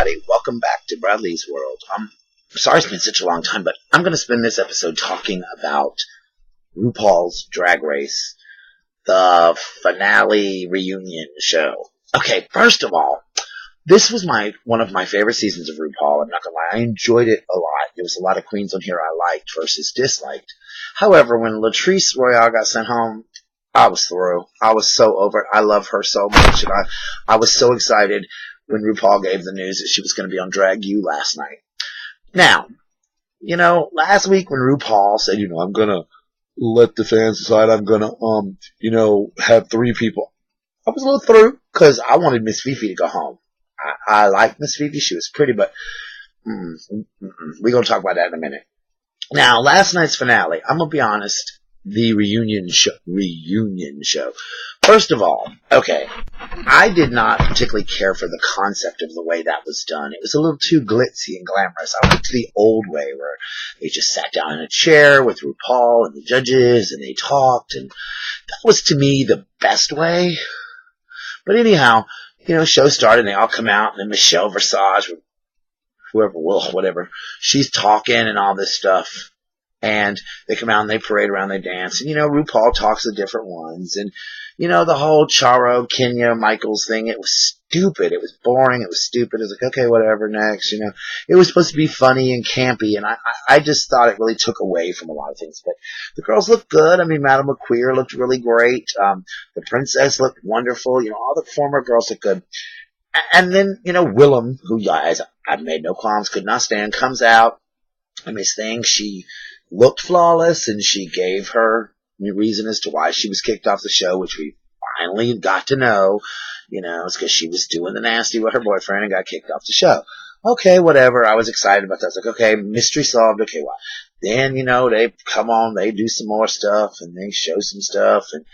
everybody. Welcome back to Bradley's World. Sorry it's been such a long time, but I'm going to spend this episode talking about RuPaul's Drag Race, the finale reunion show. Okay, first of all, this was one of my favorite seasons of RuPaul. I'm not going to lie, I enjoyed it a lot. There was a lot of queens on here I liked versus disliked. However, when Latrice Royale got sent home, I was through. I was so over it. I love her so much, and I was so excited when RuPaul gave the news that she was going to be on Drag U last night. Now, last week when RuPaul said, I'm going to let the fans decide, I'm going to, have 3 people, I was a little through because I wanted Miss Fifi to go home. I liked Miss Fifi. She was pretty, but we're going to talk about that in a minute. Now, last night's finale, I'm going to be honest, the reunion show. First of all, okay, I did not particularly care for the concept of the way that was done. It was a little too glitzy and glamorous. I liked the old way where they just sat down in a chair with RuPaul and the judges and they talked, and that was to me the best way. But anyhow, show started and they all come out and then Michelle Visage, whatever, she's talking and all this stuff. And they come out and they parade around, they dance. And, RuPaul talks to different ones. And, the whole Charo, Kenya, Michaels thing, it was stupid. It was boring. It was stupid. It was like, okay, whatever, next, It was supposed to be funny and campy. And I just thought it really took away from a lot of things. But the girls looked good. I mean, Madame McQueer looked really great. The princess looked wonderful. All the former girls looked good. And then, Willem, who, guys, I've made no qualms, could not stand, comes out. And Miss Thing, she looked flawless, and she gave her reason as to why she was kicked off the show, which we finally got to know. It's because she was doing the nasty with her boyfriend and got kicked off the show. Okay, whatever. I was excited about that. I was like, okay, mystery solved. Okay, well, then, they come on, they do some more stuff, and they show some stuff, and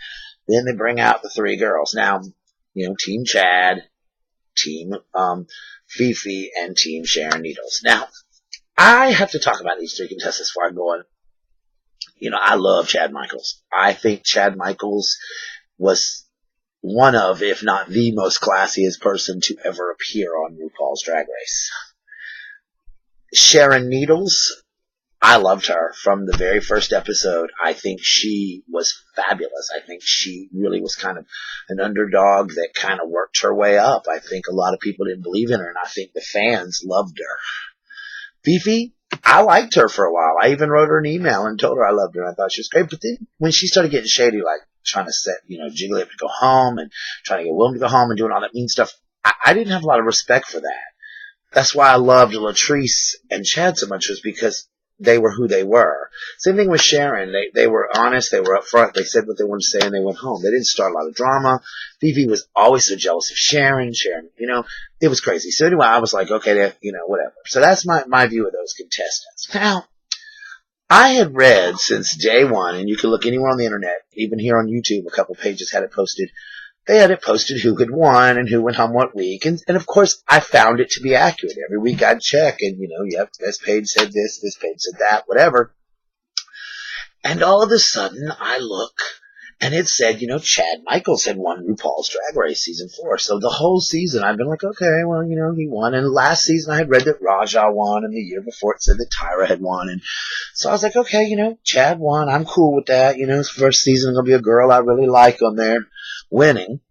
then they bring out the 3 girls. Now, Team Chad, Team Fifi, and Team Sharon Needles. Now, I have to talk about these 3 contestants before I go on. I love Chad Michaels. I think Chad Michaels was one of, if not the most classiest person to ever appear on RuPaul's Drag Race. Sharon Needles, I loved her from the very first episode. I think she was fabulous. I think she really was kind of an underdog that kind of worked her way up. I think a lot of people didn't believe in her, and I think the fans loved her. Fifi, I liked her for a while. I even wrote her an email and told her I loved her. I thought she was great. But then when she started getting shady, like trying to set, Jiggly up to go home and trying to get Willem to go home and doing all that mean stuff, I didn't have a lot of respect for that. That's why I loved Latrice and Chad so much, was because they were who they were. Same thing with Sharon. They were honest. They were upfront. They said what they wanted to say and they went home. They didn't start a lot of drama. Fifi was always so jealous of Sharon. It was crazy. So anyway, I was like, okay, whatever. So that's my view of those contestants. Now, I had read since day one, and you can look anywhere on the internet, even here on YouTube, a couple pages had it posted. They had it posted who had won and who went home what week. And of course, I found it to be accurate. Every week I'd check and, yep, this page said this page said that, whatever. And all of a sudden I look and it said, Chad Michaels had won RuPaul's Drag Race season 4. So the whole season I've been like, okay, well, he won. And last season I had read that Raja won, and the year before it said that Tyra had won. And so I was like, okay, Chad won. I'm cool with that. First season going to be a girl I really like on there winning.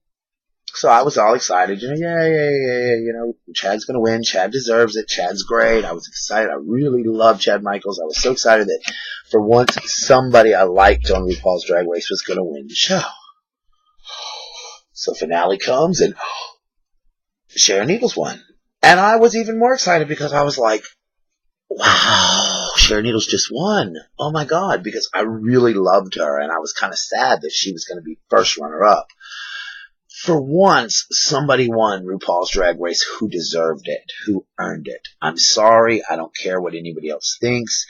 So I was all excited, yeah, Chad's going to win. Chad deserves it. Chad's great. I was excited. I really loved Chad Michaels. I was so excited that for once somebody I liked on RuPaul's Drag Race was going to win the show. So finale comes and Sharon Needles won. And I was even more excited because I was like, wow, Sharon Needles just won. Oh my God, because I really loved her and I was kind of sad that she was going to be first runner-up. For once, somebody won RuPaul's Drag Race who deserved it, who earned it. I'm sorry. I don't care what anybody else thinks.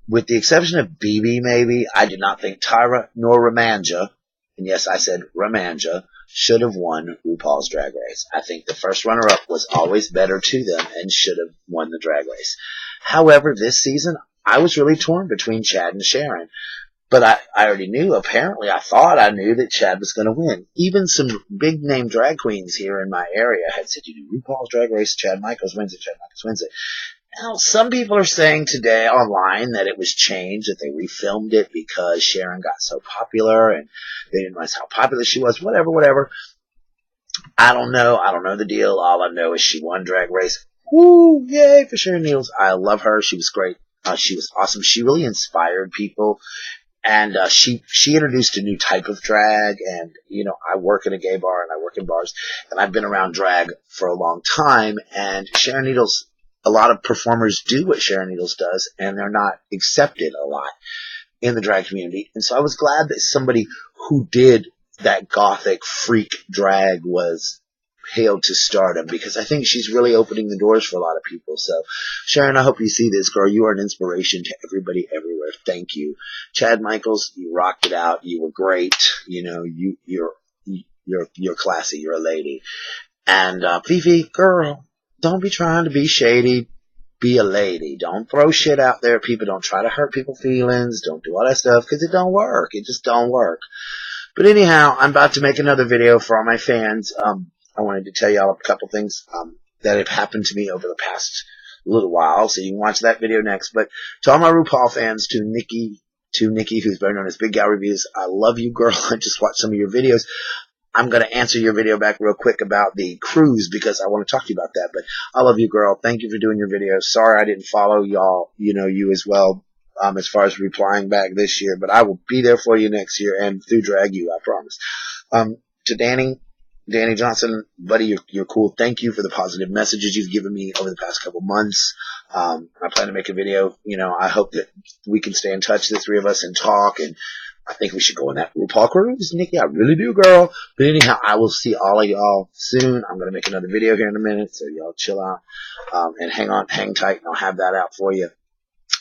With the exception of BB, maybe, I did not think Tyra nor Ramanja, and yes, I said Ramanja, should have won RuPaul's Drag Race. I think the first runner-up was always better to them and should have won the Drag Race. However, this season, I was really torn between Chad and Sharon. But I already knew, apparently, I thought I knew that Chad was going to win. Even some big name drag queens here in my area had said, you do RuPaul's Drag Race, Chad Michaels wins it, Chad Michaels wins it. Now, some people are saying today online that it was changed, that they refilmed it because Sharon got so popular and they didn't realize how popular she was, whatever. I don't know. I don't know the deal. All I know is she won Drag Race. Woo! Yay for Sharon Needles. I love her. She was great. She was awesome. She really inspired people. And she introduced a new type of drag. And, you know, I work in a gay bar and I work in bars. And I've been around drag for a long time. And Sharon Needles, a lot of performers do what Sharon Needles does. And they're not accepted a lot in the drag community. And so I was glad that somebody who did that gothic freak drag was hailed to stardom, because I think she's really opening the doors for a lot of people. So, Sharon, I hope you see this, girl. You are an inspiration to everybody everywhere. Thank you. Chad Michaels, you rocked it out. You were great. You know, you're classy. You're a lady. And Fifi, girl, don't be trying to be shady. Be a lady. Don't throw shit out there. People, don't try to hurt people's feelings. Don't do all that stuff, because it don't work. It just don't work. But anyhow, I'm about to make another video for all my fans. I wanted to tell y'all a couple things that have happened to me over the past little while, so you can watch that video next. But to all my RuPaul fans, to Nikki, who's better known as Big Gal Reviews, I love you, girl. I just watched some of your videos. I'm going to answer your video back real quick about the cruise, because I want to talk to you about that. But I love you, girl. Thank you for doing your videos. Sorry I didn't follow y'all, you as well, as far as replying back this year. But I will be there for you next year and through drag you, I promise. To Danny Johnson, buddy, you're cool. Thank you for the positive messages you've given me over the past couple months. I plan to make a video. I hope that we can stay in touch, the three of us, and talk. And I think we should go on that RuPaul cruise, Nikki. I really do, girl. But anyhow, I will see all of y'all soon. I'm going to make another video here in a minute, so y'all chill out. And hang tight, and I'll have that out for you.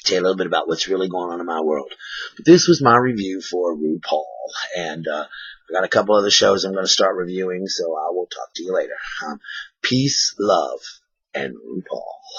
Tell you a little bit about what's really going on in my world. But this was my review for RuPaul. And I got a couple other shows I'm going to start reviewing, so I will talk to you later. Peace, love, and RuPaul.